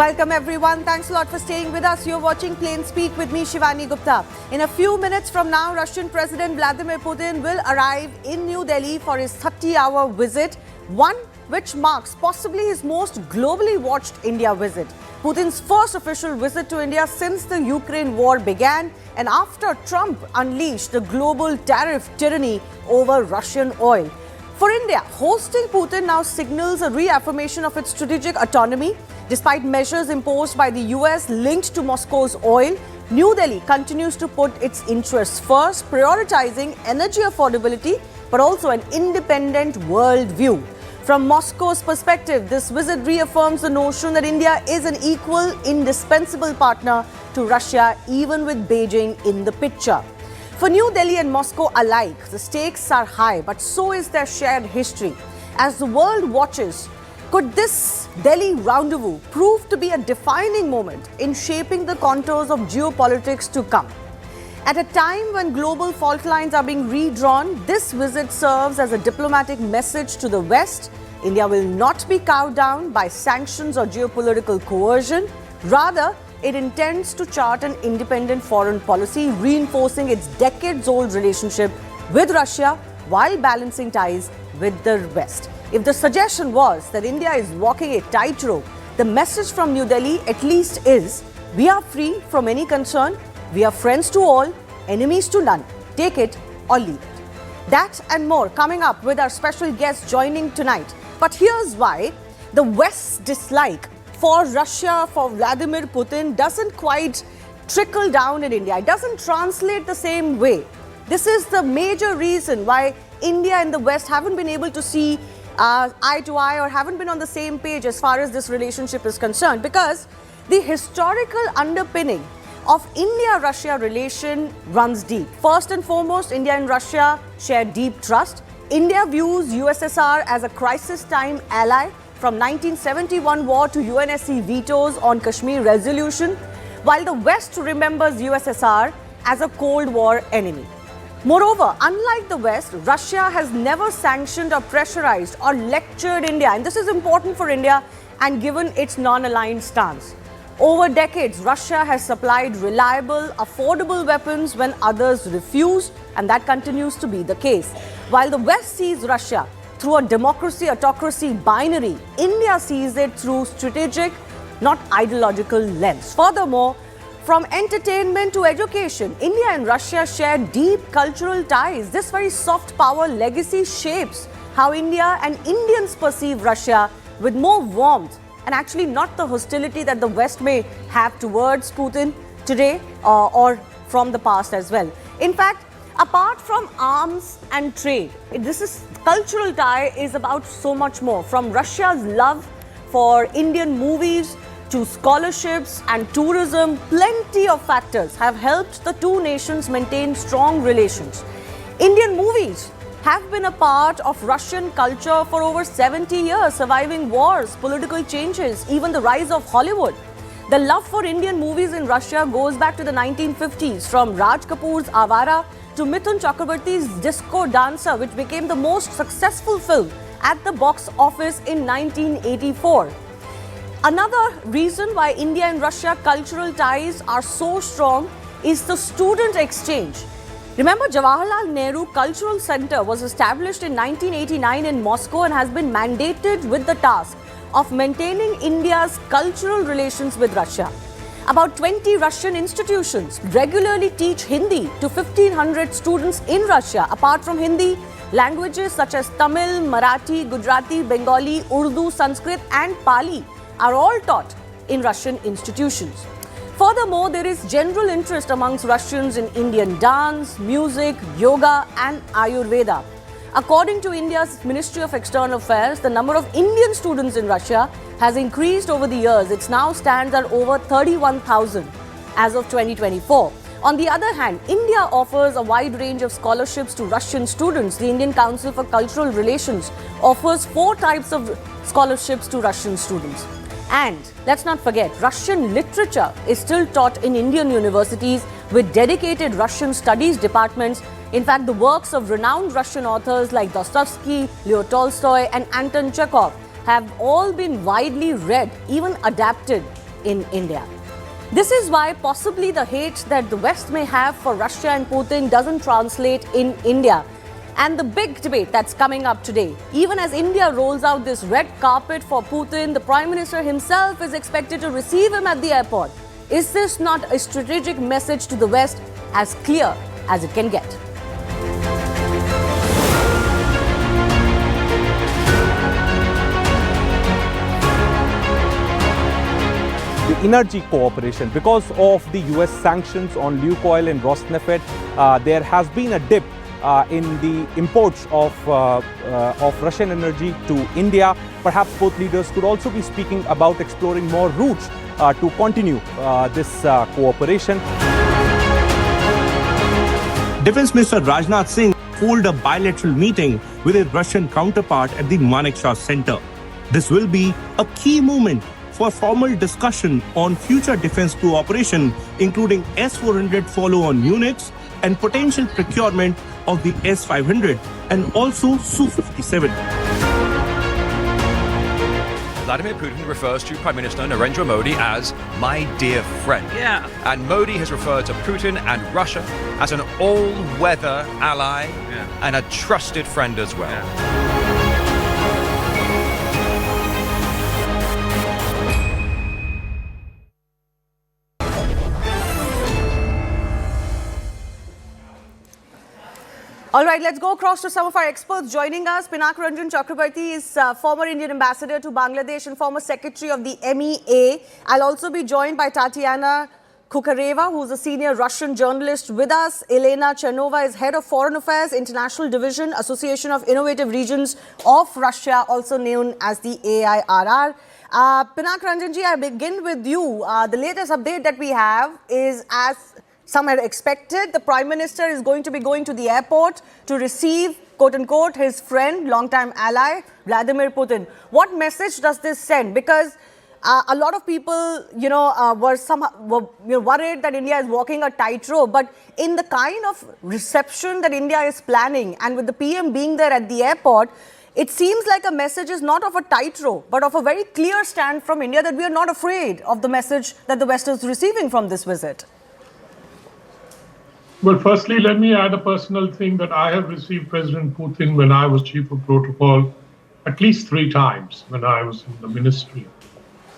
Welcome everyone. Thanks a lot for staying with us. You're watching Plain Speak with me, Shivani Gupta. In a few minutes from now, Russian President Vladimir Putin will arrive in New Delhi for his 30-hour visit, one which marks possibly his most globally watched India visit. Putin's first official visit to India since the Ukraine war began and after Trump unleashed the global tariff tyranny over Russian oil. For India, hosting Putin now signals a reaffirmation of its strategic autonomy. Despite measures imposed by the US linked to Moscow's oil, New Delhi continues to put its interests first, prioritizing energy affordability but also an independent world view. From Moscow's perspective, this visit reaffirms the notion that India is an equal, indispensable partner to Russia, even with Beijing in the picture. For New Delhi and Moscow alike, the stakes are high, but so is their shared history. As the world watches, could this Delhi rendezvous prove to be a defining moment in shaping the contours of geopolitics to come? At a time when global fault lines are being redrawn, this visit serves as a diplomatic message to the West. India will not be cowed down by sanctions or geopolitical coercion. Rather, it intends to chart an independent foreign policy, reinforcing its decades-old relationship with Russia while balancing ties with the West. If the suggestion was that India is walking a tightrope, the message from New Delhi at least is, we are free from any concern, we are friends to all, enemies to none. Take it or leave it. That and more coming up with our special guest joining tonight. But here's why the West's dislike for Russia, for Vladimir Putin, doesn't quite trickle down in India. It doesn't translate the same way. This is the major reason why India and the West haven't been able to see eye to eye or haven't been on the same page as far as this relationship is concerned, because the historical underpinning of India-Russia relation runs deep. First and foremost, India and Russia share deep trust. India views USSR as a crisis time ally from 1971 war to UNSC vetoes on Kashmir resolution, while the West remembers USSR as a Cold War enemy. Moreover, unlike the West, Russia has never sanctioned or pressurized or lectured India, and this is important for India and given its non-aligned stance. Over decades, Russia has supplied reliable, affordable weapons when others refuse, and that continues to be the case. While the West sees Russia through a democracy-autocracy binary, India sees it through strategic, not ideological lens. Furthermore, from entertainment to education, India and Russia share deep cultural ties. This very soft power legacy shapes how India and Indians perceive Russia with more warmth and actually not the hostility that the West may have towards Putin today or from the past as well. In fact, apart from arms and trade, cultural tie is about so much more. From Russia's love for Indian movies to scholarships and tourism, plenty of factors have helped the two nations maintain strong relations. Indian movies have been a part of Russian culture for over 70 years, surviving wars, political changes, even the rise of Hollywood. The love for Indian movies in Russia goes back to the 1950s, from Raj Kapoor's Avara to Mithun Chakrabarti's Disco Dancer, which became the most successful film at the box office in 1984. Another reason why India and Russia cultural ties are so strong is the student exchange. Remember, Jawaharlal Nehru Cultural Center was established in 1989 in Moscow and has been mandated with the task of maintaining India's cultural relations with Russia. About 20 Russian institutions regularly teach Hindi to 1,500 students in Russia. Apart from Hindi, languages such as Tamil, Marathi, Gujarati, Bengali, Urdu, Sanskrit and Pali are all taught in Russian institutions. Furthermore, there is general interest amongst Russians in Indian dance, music, yoga and Ayurveda. According to India's Ministry of External Affairs, the number of Indian students in Russia has increased over the years. It now stands at over 31,000 as of 2024. On the other hand, India offers a wide range of scholarships to Russian students. The Indian Council for Cultural Relations offers 4 types of scholarships to Russian students. And let's not forget, Russian literature is still taught in Indian universities with dedicated Russian studies departments. In fact, the works of renowned Russian authors like Dostoevsky, Leo Tolstoy and Anton Chekhov have all been widely read, even adapted in India. This is why possibly the hate that the West may have for Russia and Putin doesn't translate in India. And the big debate that's coming up today, even as India rolls out this red carpet for Putin, the Prime Minister himself is expected to receive him at the airport. Is this not a strategic message to the West as clear as it can get? The energy cooperation, because of the US sanctions on Lukoil and Rosneft, there has been a dip in the imports of Russian energy to India. Perhaps both leaders could also be speaking about exploring more routes to continue this cooperation. Defense Minister Rajnath Singh held a bilateral meeting with his Russian counterpart at the Manekshaw Center. This will be a key moment for formal discussion on future defense cooperation, including S-400 follow-on units and potential procurement of the S-500 and also Su-57. Vladimir Putin refers to Prime Minister Narendra Modi as my dear friend. Yeah. And Modi has referred to Putin and Russia as an all-weather ally and a trusted friend as well. All right, let's go across to some of our experts joining us. Pinak Ranjan Chakrabarti is former Indian ambassador to Bangladesh and former secretary of the MEA. I'll also be joined by Tatiana Kukhareva, who's a senior Russian journalist with us. Elena Chernova is head of Foreign Affairs, International Division, Association of Innovative Regions of Russia, also known as the AIRR. Pinak Ranjanji, I begin with you. The latest update that we have is, as some had expected, the Prime Minister is going to be going to the airport to receive, quote-unquote, his friend, longtime ally, Vladimir Putin. What message does this send? Because a lot of people, were worried that India is walking a tightrope. But in the kind of reception that India is planning, and with the PM being there at the airport, it seems like a message is not of a tightrope, but of a very clear stand from India that we are not afraid of the message that the West is receiving from this visit. Well, firstly, let me add a personal thing that I have received President Putin when I was chief of protocol at least 3 times when I was in the ministry.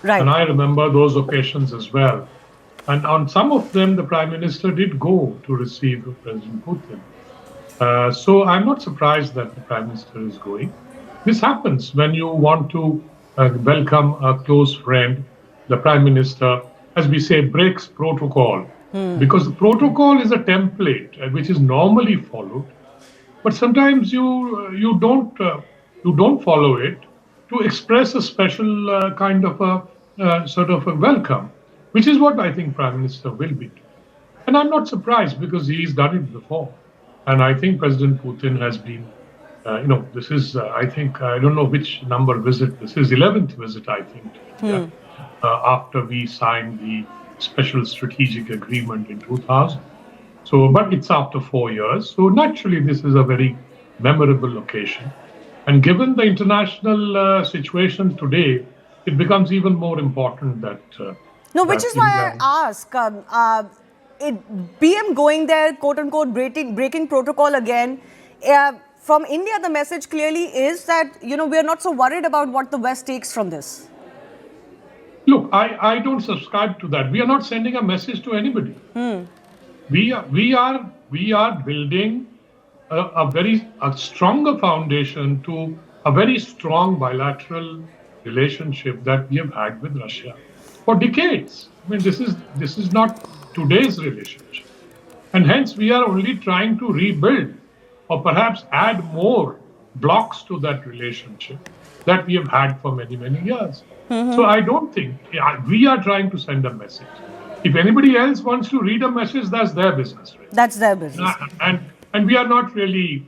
Right. And I remember those occasions as well. And on some of them, the Prime Minister did go to receive President Putin. So I'm not surprised that the Prime Minister is going. This happens when you want to welcome a close friend. The Prime Minister, as we say, breaks protocol. Because the protocol is a template which is normally followed, but sometimes you don't follow it to express a special kind of a sort of a welcome, which is what I think Prime Minister will be doing. And I'm not surprised because he's done it before, and I think President Putin has been, this is I think I don't know which number visit this is, 11th visit I think to India, after we signed the special strategic agreement in 2000. So, but it's after 4 years. So naturally, this is a very memorable occasion. And given the international situation today, it becomes even more important that... which is why I ask, PM going there, quote-unquote, breaking protocol again. From India, the message clearly is that, we are not so worried about what the West takes from this. Look, I don't subscribe to that. We are not sending a message to anybody. We are building a stronger foundation to a very strong bilateral relationship that we have had with Russia for decades. I mean, this is not today's relationship, and hence we are only trying to rebuild or perhaps add more blocks to that relationship that we have had for many years. So I don't think we are trying to send a message. If anybody else wants to read a message, that's their business. Really. That's their business. And we are not really,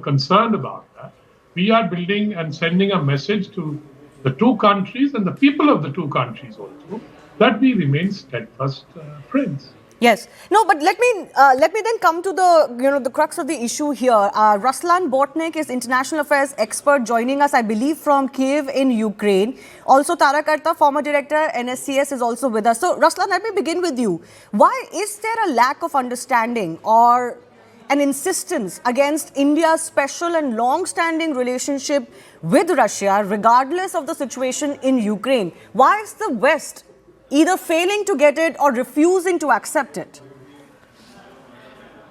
concerned about that. We are building and sending a message to the 2 countries and the people of the 2 countries also that we remain steadfast friends. Yes. No, but let me then come to the the crux of the issue here. Ruslan Botnik is international affairs expert joining us, I believe, from Kiev in Ukraine. Also, Tarak Arta, former director NSCS, is also with us. So, Ruslan, let me begin with you. Why is there a lack of understanding or an insistence against India's special and long-standing relationship with Russia, regardless of the situation in Ukraine? Why is the West either failing to get it or refusing to accept it?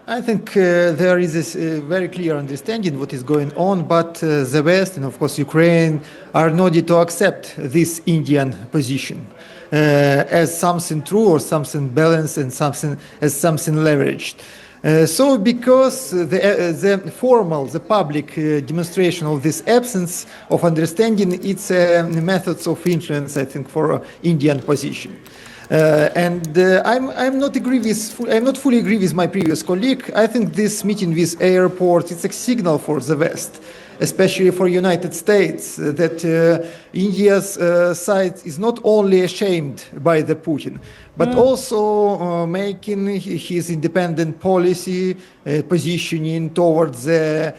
I think there is this very clear understanding what is going on, but the West and of course Ukraine are not ready to accept this Indian position as something true or something balanced and something leveraged. So because the formal, the public demonstration of this absence of understanding, it's methods of influence, I think, for Indian position. I'm not fully agree with my previous colleague. I think this meeting with airport is a signal for the West, especially for United States, that India's side is not only ashamed by the Putin, but also making his independent policy positioning towards the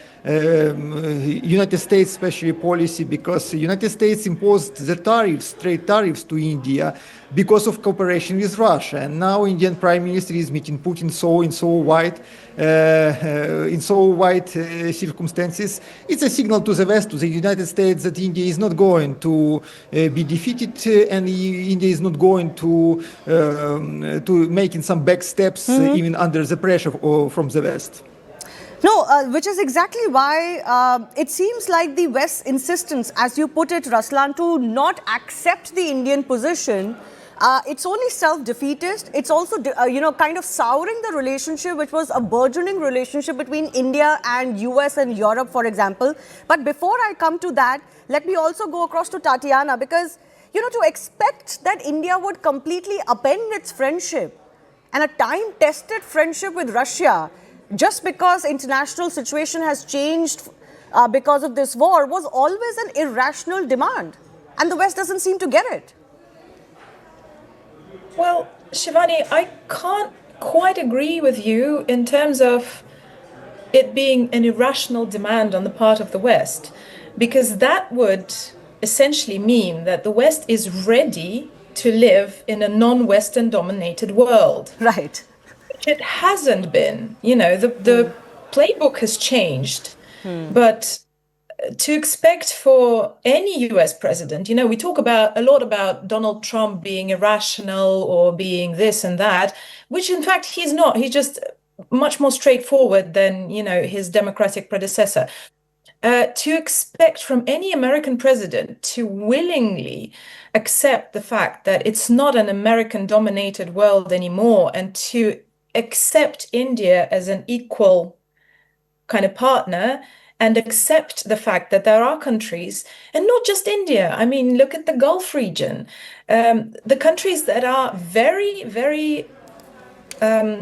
United States especially policy, because the United States imposed the tariffs, trade tariffs to India because of cooperation with Russia. And now Indian Prime Minister is meeting Putin in so wide circumstances. It's a signal to the West, to the United States, that India is not going to be defeated, and India is not going to making some back steps even under the pressure from the West. No, which is exactly why it seems like the West's insistence, as you put it, Ruslan, to not accept the Indian position, it's only self-defeatist. It's also, kind of souring the relationship, which was a burgeoning relationship between India and US and Europe, for example. But before I come to that, let me also go across to Tatiana, because, to expect that India would completely upend its friendship and a time-tested friendship with Russia just because international situation has changed because of this war was always an irrational demand. And the West doesn't seem to get it. Well, Shivani, I can't quite agree with you in terms of it being an irrational demand on the part of the West, because that would essentially mean that the West is ready to live in a non-Western dominated world. Right. It hasn't been. The playbook has changed, but to expect for any US president, we talk a lot about Donald Trump being irrational or being this and that, which in fact he's not. He's just much more straightforward than, his Democratic predecessor. To expect from any American president to willingly accept the fact that it's not an American-dominated world anymore, and to accept India as an equal kind of partner, and accept the fact that there are countries, and not just India. I mean, look at the Gulf region. The countries that are very, very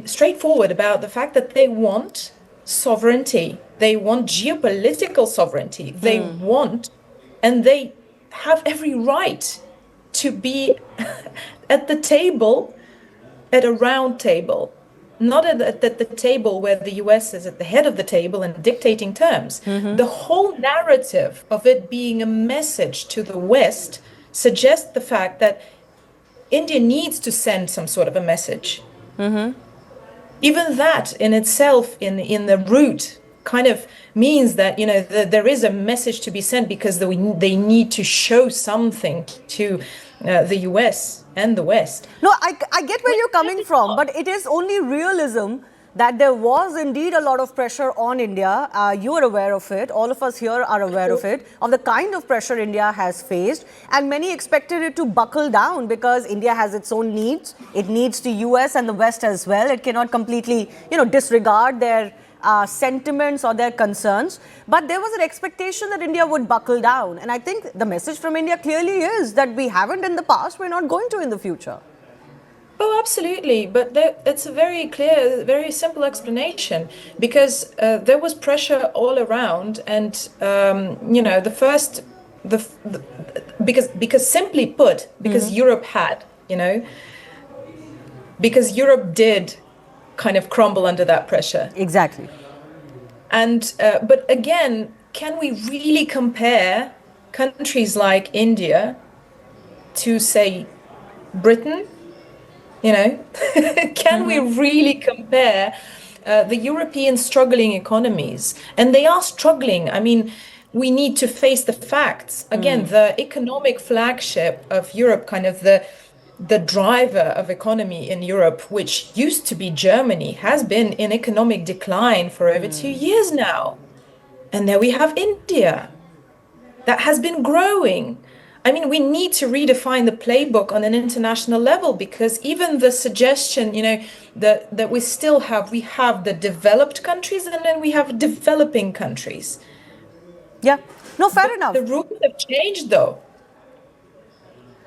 straightforward about the fact that they want sovereignty. They want geopolitical sovereignty. They want, and they have every right to be at the table, at a round table. Not at the table where the US is at the head of the table and dictating terms. The whole narrative of it being a message to the West suggests the fact that India needs to send some sort of a message. Even that in itself, in the root, kind of means that there is a message to be sent, because they need to show something to the US and the West. No, I get where you're coming from, but it is only realism that there was indeed a lot of pressure on India. You are aware of it. All of us here are aware of it, of the kind of pressure India has faced. And many expected it to buckle down because India has its own needs. It needs the US and the West as well. It cannot completely, disregard their sentiments or their concerns. But there was an expectation that India would buckle down. And I think the message from India clearly is that we haven't in the past, we're not going to in the future. Oh, absolutely. But it's a very clear, very simple explanation, because there was pressure all around. And, because simply put, because Europe had, because Europe did kind of crumble under that pressure. Exactly. And but again, can we really compare countries like India to, say, Britain? You know, can we really compare the European struggling economies? And they are struggling. I mean, we need to face the facts. Again, the economic flagship of Europe, kind of the driver of economy in Europe, which used to be Germany, has been in economic decline for over 2 years now. And there we have India that has been growing. I mean, we need to redefine the playbook on an international level, because even the suggestion, you know, that we have the developed countries and then we have developing countries. Yeah. No, fair enough. The rules have changed, though.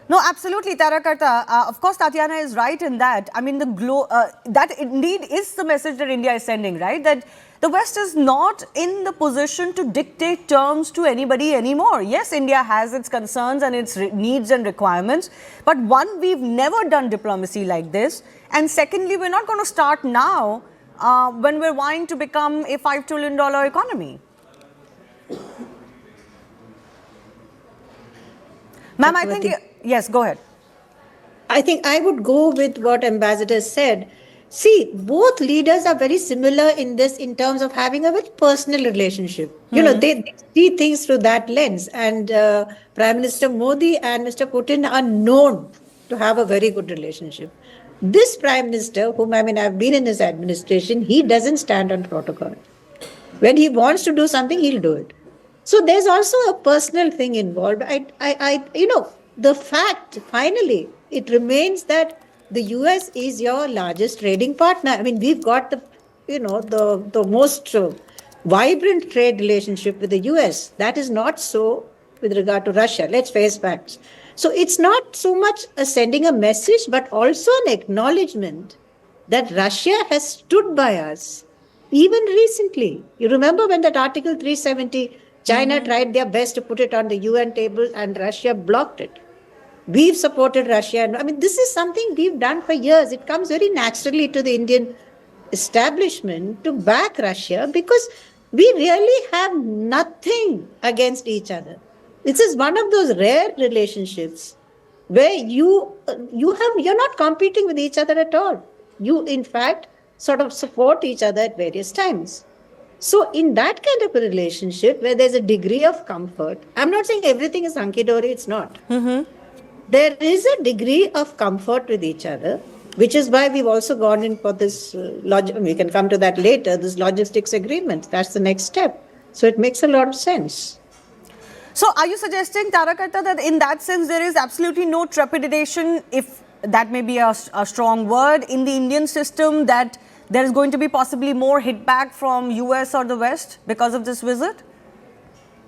No, absolutely, Tarakarta. Of course, Tatiana is right in that. I mean, that indeed is the message that India is sending, right? That the West is not in the position to dictate terms to anybody anymore. Yes, India has its concerns and its needs and requirements. But one, we've never done diplomacy like this. And secondly, we're not going to start now when we're vying to become a $5 trillion economy. Ma'am, I think... Yes, go ahead. I think I would go with what Ambassador said. See, both leaders are very similar in this, in terms of having a very personal relationship. You know, they see things through that lens. And Prime Minister Modi and Mr. Putin are known to have a very good relationship. This Prime Minister, whom I've been in his administration, he doesn't stand on protocol. When he wants to do something, he'll do it. So there's also a personal thing involved. The fact, finally, it remains that the US is your largest trading partner. I mean, we've got the most vibrant trade relationship with the US. That is not so with regard to Russia. Let's face facts. So it's not so much sending a message, but also an acknowledgement that Russia has stood by us, even recently. You remember when that Article 370, China tried their best to put it on the UN table and Russia blocked it. We've supported Russia. And I mean, this is something we've done for years. It comes very naturally to the Indian establishment to back Russia, because we really have nothing against each other. This is one of those rare relationships where you're not competing with each other at all. You, in fact, sort of support each other at various times. So in that kind of a relationship where there's a degree of comfort, I'm not saying everything is hunky-dory, it's not. There is a degree of comfort with each other, which is why we've also gone in for this, we can come to that later, this logistics agreement. That's the next step. So it makes a lot of sense. So are you suggesting, Tarakarta, that in that sense there is absolutely no trepidation, if that may be a strong word, in the Indian system, that there is going to be possibly more hit back from US or the West because of this visit?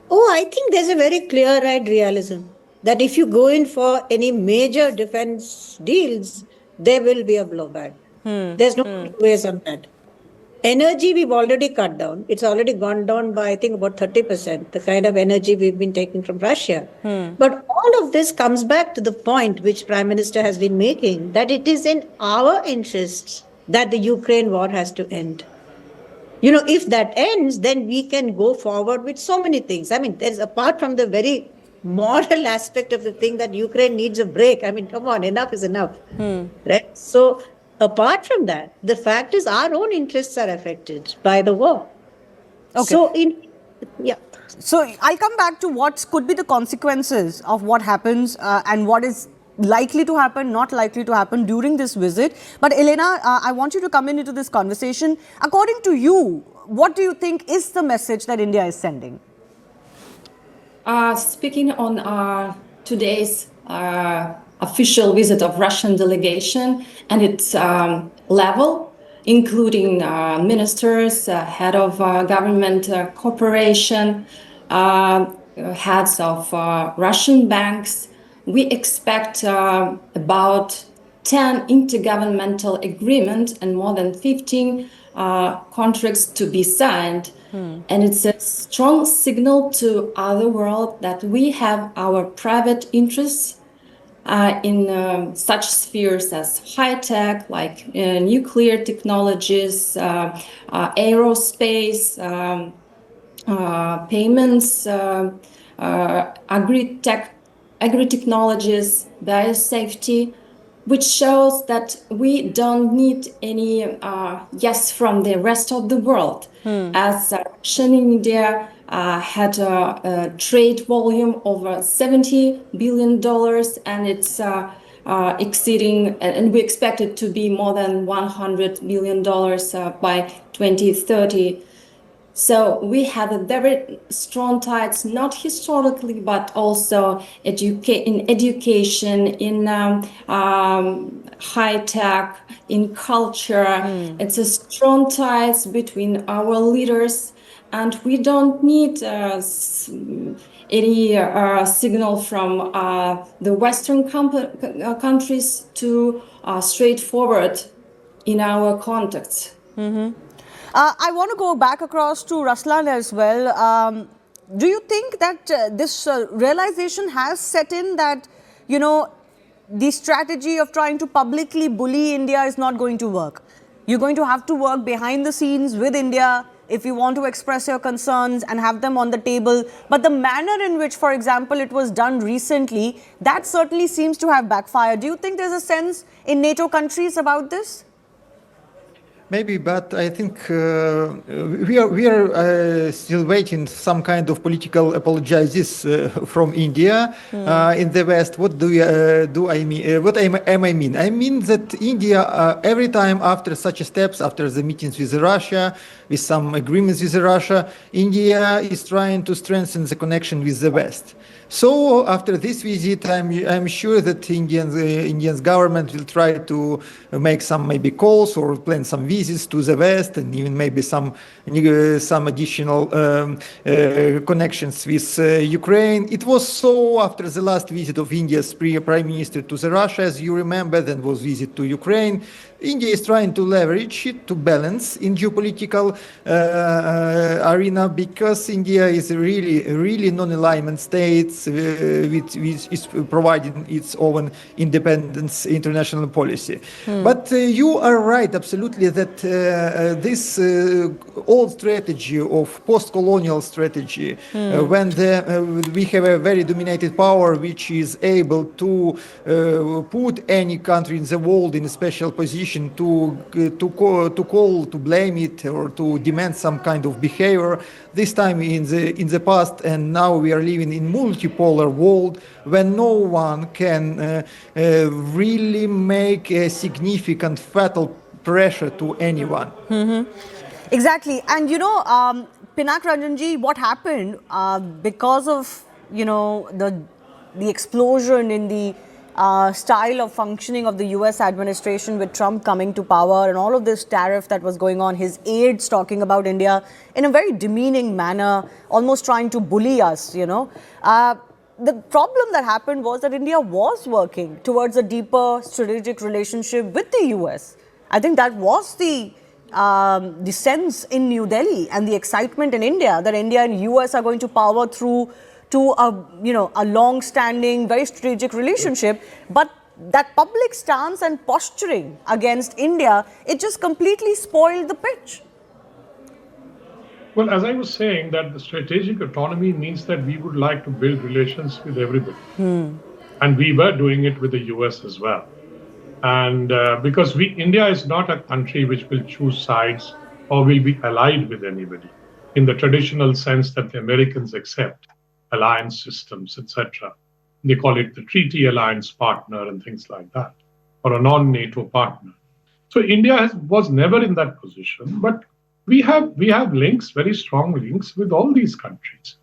Oh, I think there's a very clear-eyed realism that if you go in for any major defense deals, there will be a blowback. There's no two ways on that. Energy, we've already cut down. It's already gone down by, I think, about 30%, the kind of energy we've been taking from Russia. But all of this comes back to the point which Prime Minister has been making, that it is in our interests that the Ukraine war has to end. You know, if that ends, then we can go forward with so many things. I mean, there's, apart from the very moral aspect of the thing that Ukraine needs a break. I mean, come on, enough is enough. Right? So apart from that, the fact is our own interests are affected by the war. Okay. So I'll come back to what could be the consequences of what happens and what is likely to happen, not likely to happen during this visit. But Elena, I want you to come into this conversation. According to you, what do you think is the message that India is sending? Speaking on today's official visit of Russian delegation and its level, including ministers, head of government cooperation, heads of Russian banks, we expect about 10 intergovernmental agreements and more than 15 contracts to be signed. And it's a strong signal to other world that we have our private interests in such spheres as high tech, like nuclear technologies, aerospace, payments, agri-technologies, biosafety, which shows that we don't need any yes from the rest of the world. As Russia and India had a trade volume over $70 billion, and it's exceeding, and we expect it to be more than $100 billion by 2030. So we have a very strong ties, not historically, but also in education, in high tech, in culture. It's a strong ties between our leaders, and we don't need any signal from the Western countries to straightforward in our contacts. I want to go back across to Ruslan as well. Do you think that this realization has set in that, you know, the strategy of trying to publicly bully India is not going to work? You're going to have to work behind the scenes with India if you want to express your concerns and have them on the table. But the manner in which, for example, it was done recently, that certainly seems to have backfired. Do you think there's a sense in NATO countries about this? Maybe, but I think we are still waiting some kind of political apologies from India in the West. What I mean? What am I mean? I mean that India, every time after such steps, after the meetings with Russia, with some agreements with Russia, India is trying to strengthen the connection with the West. So after this visit, I'm sure that Indian government will try to make some maybe calls or plan some visits to the West, and even maybe some additional connections with Ukraine. It was so after the last visit of India's Prime Minister to Russia, as you remember, then was visit to Ukraine. India is trying to leverage it to balance in geopolitical arena, because India is a really non-alignment state which is providing its own independence international policy. But you are right, absolutely, that this old strategy of post-colonial strategy, when we have a very dominated power which is able to put any country in the world in a special position to blame it or to demand some kind of behavior. This time in the past, and now we are living in multipolar world when no one can really make a significant fatal pressure to anyone. Exactly. And you know, Pinak Ranjanji, what happened because of, you know, the explosion in the style of functioning of the US administration with Trump coming to power and all of this tariff that was going on, his aides talking about India in a very demeaning manner, almost trying to bully us, you know. The problem that happened was that India was working towards a deeper strategic relationship with the US. I think that was the sense in New Delhi and the excitement in India that India and US are going to power through to a long-standing, very strategic relationship. But that public stance and posturing against India, it just completely spoiled the pitch. Well, as I was saying, that the strategic autonomy means that we would like to build relations with everybody. And we were doing it with the US as well. And because India is not a country which will choose sides or will be allied with anybody in the traditional sense that the Americans accept alliance systems, etc. They call it the treaty alliance partner and things like that, or a non-NATO partner. So India was never in that position, but we have links, very strong links with all these countries.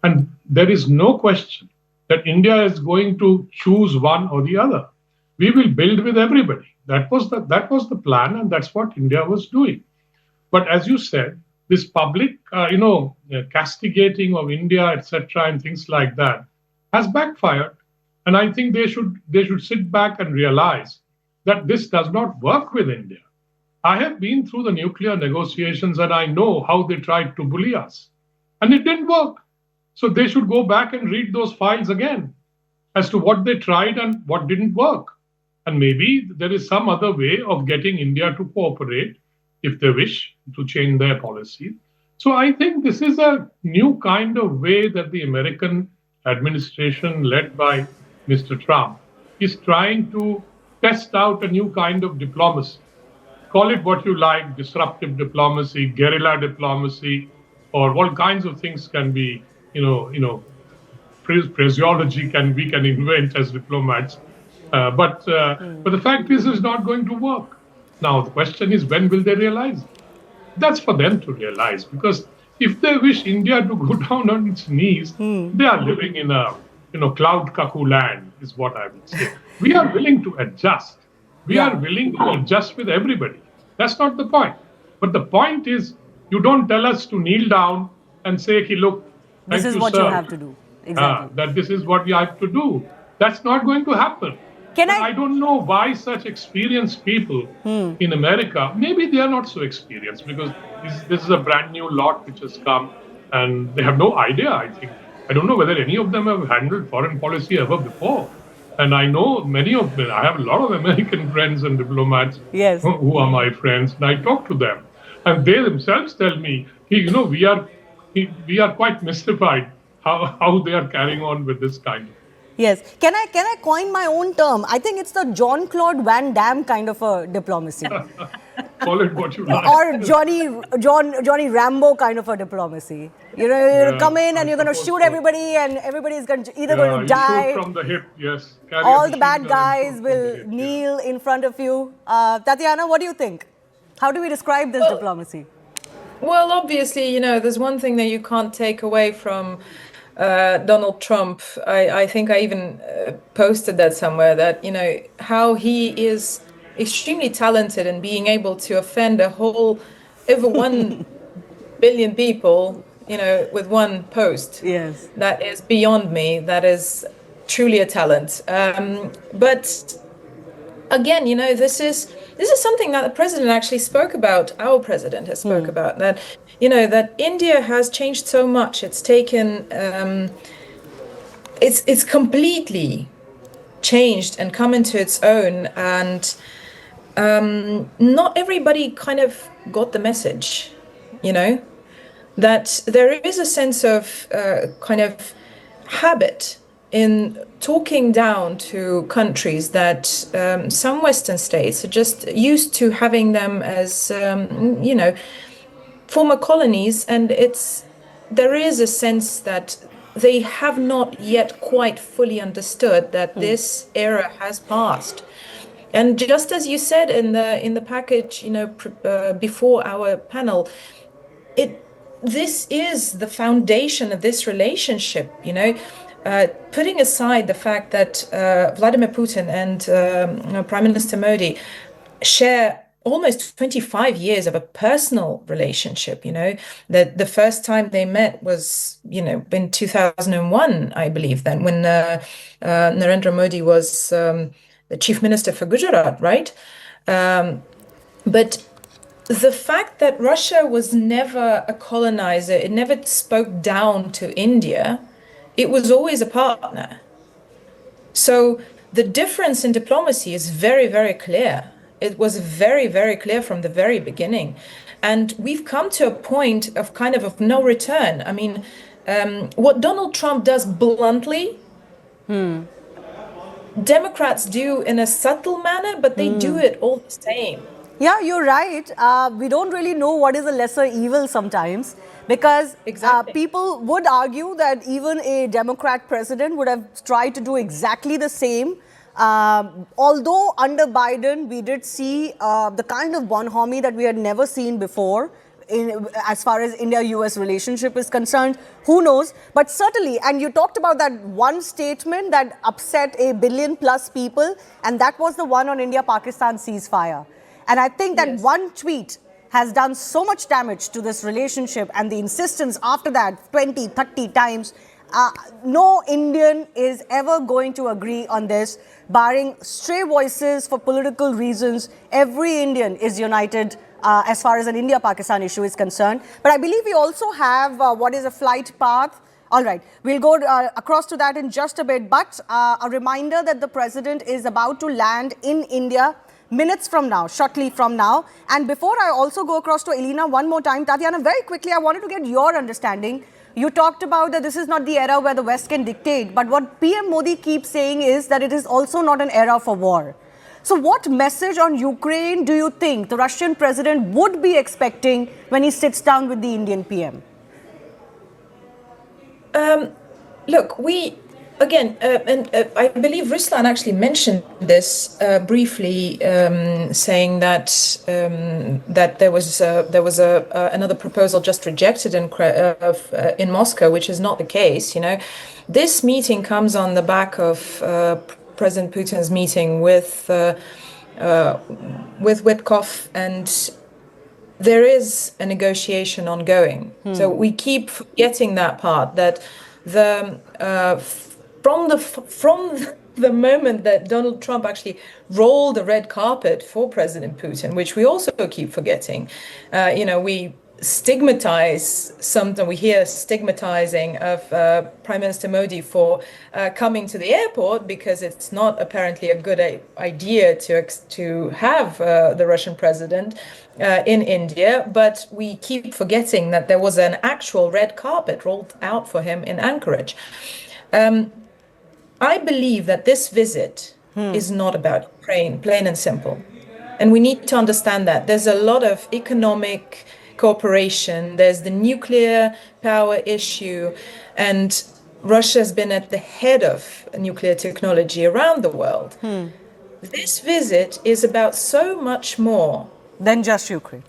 And there is no question that India is going to choose one or the other. We will build with everybody. That was the plan, and that's what India was doing. But as you said, this public, castigating of India, etc., and things like that, has backfired. And I think they should sit back and realize that this does not work with India. I have been through the nuclear negotiations, and I know how they tried to bully us, and it didn't work. So they should go back and read those files again. as to what they tried and what didn't work. And maybe there is some other way of getting India to cooperate if they wish to change their policy. So I think this is a new kind of way that the American administration, led by Mr. Trump, is trying to test out a new kind of diplomacy. Call it what you like, disruptive diplomacy, guerrilla diplomacy, or all kinds of things can be, phraseology we can invent as diplomats. But the fact is, it's not going to work. Now, the question is, when will they realize it? That's for them to realize, because if they wish India to go down on its knees, they are living in a cloud cuckoo land, is what I would say. We are willing to adjust. We are willing to adjust with everybody. That's not the point. But the point is, you don't tell us to kneel down and say, hey, look, this is what you have to do. Exactly. That this is what you have to do. That's not going to happen. I don't know why such experienced people in America, maybe they are not so experienced, because this is a brand new lot which has come and they have no idea, I think. I don't know whether any of them have handled foreign policy ever before. And I know many of them. I have a lot of American friends and diplomats who are my friends, and I talk to them. And they themselves tell me, we are quite mystified how they are carrying on with this kind of. Yes. Can I coin my own term? I think it's the Jean-Claude Van Damme kind of a diplomacy. Call it what you like. Or Johnny Rambo kind of a diplomacy. You come in and you're going to shoot everybody, and everybody is going to die. Shoot from the hip, yes. All the bad guys will kneel in front of you. Tatiana, what do you think? How do we describe this diplomacy? Well, obviously, there's one thing that you can't take away from Donald Trump. I think I even posted that somewhere, that, how he is extremely talented in being able to offend over 1 billion people, with one post. Yes. That is beyond me. That is truly a talent. But again, this is something that the president actually spoke about. Our president has spoke about that. That India has changed so much. It's taken. It's completely changed and come into its own, and not everybody kind of got the message. That there is a sense of kind of habit in talking down to countries that some Western states are just used to having them as, former colonies. And there is a sense that they have not yet quite fully understood that this era has passed. And just as you said in the package, before our panel, this is the foundation of this relationship, putting aside the fact that Vladimir Putin and Prime Minister Modi share almost 25 years of a personal relationship, that the first time they met was, in 2001, I believe, then when Narendra Modi was the chief minister for Gujarat, right? But the fact that Russia was never a colonizer, it never spoke down to India, it was always a partner. So the difference in diplomacy is very, very clear. It was very, very clear from the very beginning. And we've come to a point of kind of no return. I mean, what Donald Trump does bluntly, Democrats do in a subtle manner, but they do it all the same. Yeah, you're right. We don't really know what is a lesser evil sometimes, because people would argue that even a Democrat president would have tried to do exactly the same. Although under Biden, we did see the kind of bonhomie that we had never seen before as far as India-US relationship is concerned. Who knows? But certainly, and you talked about that one statement that upset 1 billion plus people, and that was the one on India-Pakistan ceasefire. And I think that one tweet has done so much damage to this relationship, and the insistence after that 20, 30 times. No Indian is ever going to agree on this, barring stray voices for political reasons. Every Indian is united as far as an India-Pakistan issue is concerned. But I believe we also have what is a flight path All right, we'll go across to that in just a bit. But a reminder that the president is about to land in India minutes from now, shortly from now. And before I also go across to Elena one more time, Tatiana, very quickly, I wanted to get your understanding. You talked about that this is not the era where the West can dictate. But what PM Modi keeps saying is that it is also not an era for war. So what message on Ukraine do you think the Russian president would be expecting when he sits down with the Indian PM? Look, I believe Ruslan actually mentioned this briefly, saying that that there was another proposal just rejected in Moscow, which is not the case. You know, this meeting comes on the back of President Putin's meeting with Witkoff, and there is a negotiation ongoing. So we keep forgetting that part, that from the moment that Donald Trump actually rolled the red carpet for President Putin, which we also keep forgetting, we stigmatize something. We hear stigmatizing of Prime Minister Modi for coming to the airport because it's not apparently a good idea to have the Russian president in India. But we keep forgetting that there was an actual red carpet rolled out for him in Anchorage. I believe that this visit is not about Ukraine, plain and simple. And we need to understand that. There's a lot of economic cooperation, there's the nuclear power issue, and Russia has been at the head of nuclear technology around the world. This visit is about so much more than just Ukraine.